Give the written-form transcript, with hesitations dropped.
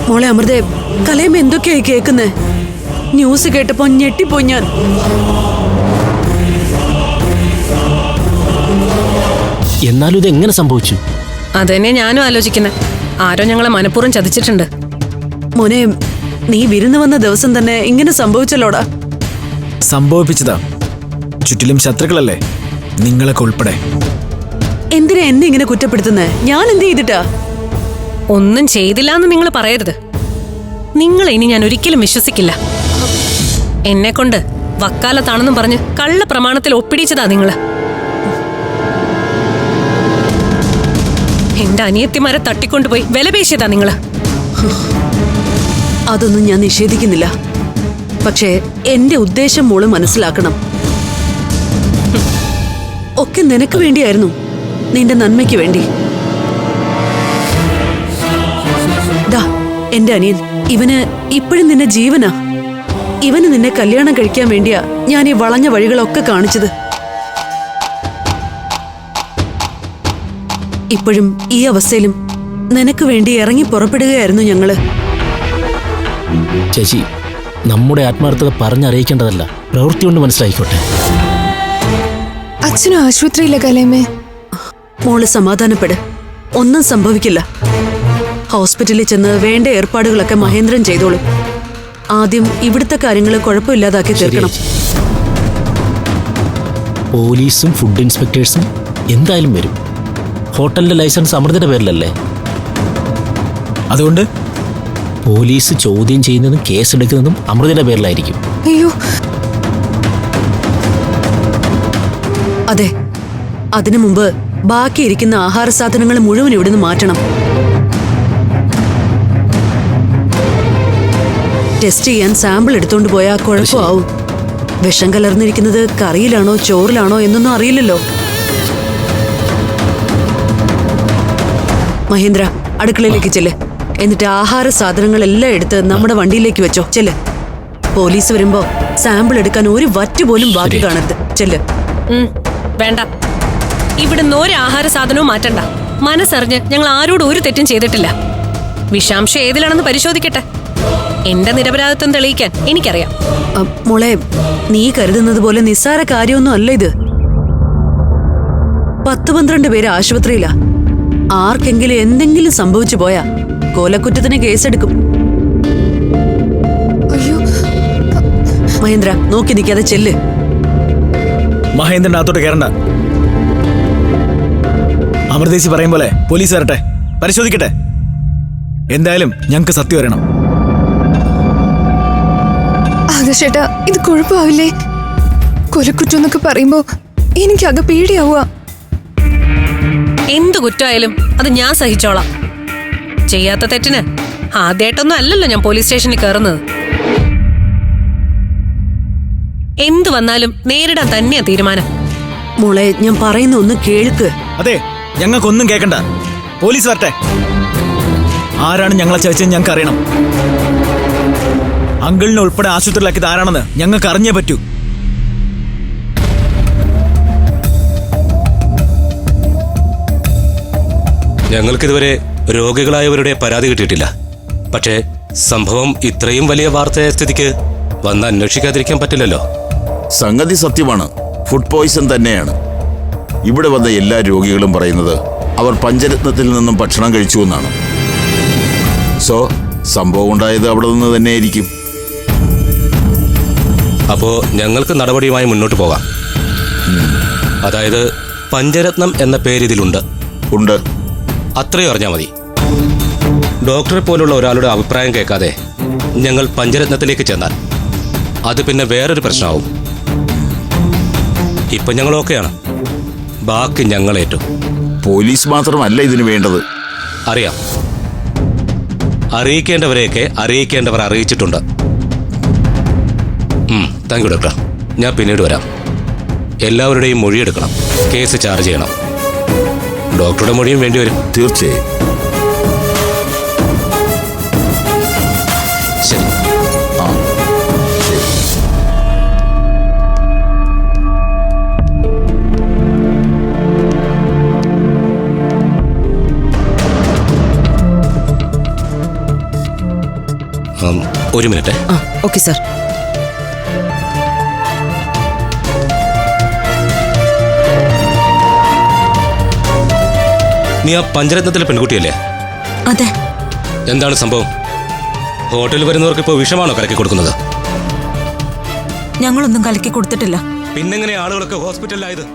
മോളെ അമൃതേ, കലയമ്മ എന്തൊക്കെയായി കേൾക്കുന്നേ? ന്യൂസ് കേട്ടപ്പോ ഞെട്ടിപ്പോയി ഞാൻ. എന്നാലും ഇത് എങ്ങനെ സംഭവിച്ചു? അതന്നെ ഞാനും ആലോചിക്കുന്നത്. ആരോ ഞങ്ങളെ മനഃപൂർവ്വം ചതിച്ചിട്ടുണ്ട്. മോനെ, നീ വിരുന്ന് വന്ന ദിവസം തന്നെ ഇങ്ങനെ സംഭവിച്ചല്ലോടാ. സംഭവിപ്പിച്ചതാ. ചുറ്റിലും ശത്രുക്കളല്ലേ, നിങ്ങളൊക്കെ ഉൾപ്പെടെ. എന്തിനാ എന്നെ ഇങ്ങനെ കുറ്റപ്പെടുത്തുന്നേ? ഞാൻ എന്ത് ചെയ്തിട്ടാ? ഒന്നും ചെയ്തില്ല എന്ന് നിങ്ങൾ പറയരുത്. നിങ്ങളെ ഇനി ഞാൻ ഒരിക്കലും വിശ്വസിക്കില്ല. എന്നെ കൊണ്ട് വക്കാലത്താണെന്നും പറഞ്ഞ് കള്ള പ്രമാണത്തിൽ ഒപ്പിടിച്ചതാ നിങ്ങള്. എന്റെ അനിയത്തിമാരെ തട്ടിക്കൊണ്ടുപോയി വിലപേശിയതാ നിങ്ങള്. അതൊന്നും ഞാൻ നിഷേധിക്കുന്നില്ല. പക്ഷേ എന്റെ ഉദ്ദേശം മോള് മനസ്സിലാക്കണം. ഒക്കെ നിനക്ക് വേണ്ടിയായിരുന്നു, നിന്റെ നന്മയ്ക്ക് വേണ്ടി. ദാ എന്റെ അനിയൻ, ഇവന് ഇപ്പോഴും നിന്നെ ജീവനാ. ഇവന് നിന്നെ കല്യാണം കഴിക്കാൻ വേണ്ടിയാ ഞാൻ ഈ വളഞ്ഞ വഴികളൊക്കെ കാണിച്ചത്. ഇപ്പോഴും ഈ അവസ്ഥയിലും നിനക്ക് വേണ്ടി ഇറങ്ങി പുറപ്പെടുകയായിരുന്നു ഞങ്ങള്. ചേച്ചി, നമ്മുടെ ആത്മാർത്ഥത പറഞ്ഞറിയിക്കേണ്ടതല്ല, പ്രവൃത്തി കൊണ്ട് മനസ്സിലായിക്കോട്ടെ. അച്ഛനും ആശുപത്രിയില്ല കലയമ്മേ. മോള് സമാധാനപ്പെട്, ഒന്നും സംഭവിക്കില്ല. ഹോസ്പിറ്റലിൽ ചെന്ന് വേണ്ട ഏർപ്പാടുകളൊക്കെ മഹേന്ദ്രൻ ചെയ്തോളും. ആദ്യം ഇവിടുത്തെ കാര്യങ്ങൾ കുഴപ്പമില്ലാതാക്കി തീർക്കണം. പോലീസും ഫുഡ് ഇൻസ്പെക്ടേഴ്സും എന്തായാലും വരും. ഹോട്ടലിന്റെ ലൈസൻസ് അമൃതയുടെ പേരിലല്ലേ? അതുകൊണ്ട് പോലീസ് ചോദ്യം ചെയ്യുന്നതും കേസെടുക്കുന്നതും അമൃതയുടെ പേരിലായിരിക്കും. അയ്യോ, അതെ. അതിനു മുമ്പ് ബാക്കിയിരിക്കുന്ന ആഹാര സാധനങ്ങൾ മുഴുവൻ ഇവിടുന്ന് മാറ്റണം. ടെസ്റ്റ് ചെയ്യാൻ സാമ്പിൾ എടുത്തോണ്ട് പോയാൽ കുഴപ്പമാവും. വിഷം കലർന്നിരിക്കുന്നത് കറിയിലാണോ ചോറിലാണോ എന്നൊന്നും അറിയില്ലല്ലോ. മഹേന്ദ്ര, അടുക്കളയിലേക്ക് ചെല്ല്. എന്നിട്ട് ആഹാര സാധനങ്ങളെല്ലാം എടുത്ത് നമ്മുടെ വണ്ടിയിലേക്ക് വെച്ചോ. ചെല്ല്. പോലീസ് വരുമ്പോ സാമ്പിൾ എടുക്കാൻ ഒരു വറ്റ് പോലും ബാക്കി കാണരുത്. ചെല്ല്. വേണ്ട, ഇവിടുന്ന് ഒരു ആഹാര സാധനവും മാറ്റണ്ട. മനസ്സറിഞ്ഞ് ഞങ്ങൾ ആരോടും ഒരു തെറ്റും ചെയ്തിട്ടില്ല. വിഷാംശം ഏതിലാണെന്ന് പരിശോധിക്കട്ടെ. എന്റെ നിരപരാധിത്വം തെളിയിക്കാൻ എനിക്കറിയാം. മോളെ, നീ കരുതുന്നത് പോലെ നിസ്സാര കാര്യമൊന്നും അല്ല ഇത്. 10-12 പേര് ആശുപത്രിയിലാ. ആർക്കെങ്കിലും എന്തെങ്കിലും സംഭവിച്ചു പോയാ കൊലക്കുറ്റത്തിന് കേസെടുക്കും. അയ്യോ. മഹേന്ദ്ര, നോക്കി നിൽക്കാതെ ചെല്ല്. മഹേന്ദ്രൻ അകത്തോട്ട് കയറണ്ട. അമൃതേശി പറയും പോലെ പോലീസ് വരട്ടെ, പരിശോധിക്കട്ടെ. എന്തായാലും ഞങ്ങക്ക് സത്യം വരണം. ആദർശേട്ടാ, ഇത് കുഴപ്പമാവില്ലേ? കൊലക്കുറ്റം എന്നൊക്കെ പറയുമ്പോ എനിക്കത് പേടിയാവുക. എന്ത് കുറ്റമായാലും അത് ഞാൻ സഹിച്ചോളാം. ചെയ്യാത്ത തെറ്റിന് ആദ്യമായിട്ടൊന്നും അല്ലല്ലോ ഞാൻ പോലീസ് സ്റ്റേഷനിൽ കയറുന്നത്. എന്തു വന്നാലും നേരിടാൻ തന്നെയാ തീരുമാനം. മോളെ, ഞാൻ പറയുന്ന ഒന്ന് കേൾക്ക്. അതെ, ഞങ്ങൾക്കൊന്നും കേൾക്കണ്ട. പോലീസ് വരട്ടെ. ആരാണ് ഞങ്ങളെ ചതിച്ചത് ഞങ്ങൾക്ക് അറിയണം. അങ്കിളിനെ ഉൾപ്പെടെ ആശുപത്രിയിലാക്കിയത് ആരാണെന്ന് ഞങ്ങൾക്ക് അറിഞ്ഞേ പറ്റൂ. ഞങ്ങൾക്കിതുവരെ രോഗികളായവരുടെ പരാതി കിട്ടിയിട്ടില്ല. പക്ഷേ സംഭവം ഇത്രയും വലിയ വാർത്തയായ സ്ഥിതിക്ക് വന്ന് അന്വേഷിക്കാതിരിക്കാൻ പറ്റില്ലല്ലോ. സംഗതി സത്യമാണ്, ഫുഡ് പോയ്സൺ തന്നെയാണ്. ഇവിടെ വന്ന എല്ലാ രോഗികളും പറയുന്നത് അവർ പഞ്ചരത്നത്തിൽ നിന്നും ഭക്ഷണം കഴിച്ചു എന്നാണ്. സോ സംഭവം ഉണ്ടായത് അവിടെ നിന്ന് തന്നെയായിരിക്കും. അപ്പോ ഞങ്ങൾക്ക് നടപടിയുമായി മുന്നോട്ട് പോകാം. അതായത് പഞ്ചരത്നം എന്ന പേര് ഇതിലുണ്ട്. ഉണ്ട്. അത്രയും അറിഞ്ഞാൽ മതി. ഡോക്ടറെ പോലുള്ള ഒരാളുടെ അഭിപ്രായം കേൾക്കാതെ ഞങ്ങൾ പഞ്ചരത്നത്തിലേക്ക് ചെന്നാൽ അത് പിന്നെ വേറൊരു പ്രശ്നമാവും. ഇപ്പൊ ഞങ്ങൾ ഓക്കെയാണ്, ബാക്കി ഞങ്ങളേറ്റു. പോലീസ് മാത്രമല്ല ഇതിന് വേണ്ടത്. അറിയാം, അറിയിക്കേണ്ടവരെയൊക്കെ അറിയിക്കേണ്ടവർ അറിയിച്ചിട്ടുണ്ട്. Thank you doctor. ഞാൻ പിന്നീട് വരാം. എല്ലാവരുടെയും മൊഴിയെടുക്കണം, കേസ് ചാർജ് ചെയ്യണം. ഡോക്ടറുടെ മൊഴിയും വേണ്ടിവരും. തീർച്ചയായും. ശരി. ആ, ശരി. ഒരു മിനിറ്റ്. ആ ഓക്കെ സാർ. നീ ആ പഞ്ചരത്നത്തിലെ പെൺകുട്ടിയല്ലേ? അതെ. എന്താണ് സംഭവം? ഹോട്ടലിൽ വരുന്നവർക്ക് ഇപ്പോൾ വിഷമാണോ കലക്കി കൊടുക്കുന്നത്? ഞങ്ങളൊന്നും കലക്കി കൊടുത്തിട്ടില്ല. പിന്നെങ്ങനെ ആളുകളൊക്കെ ഹോസ്പിറ്റലിലായത്?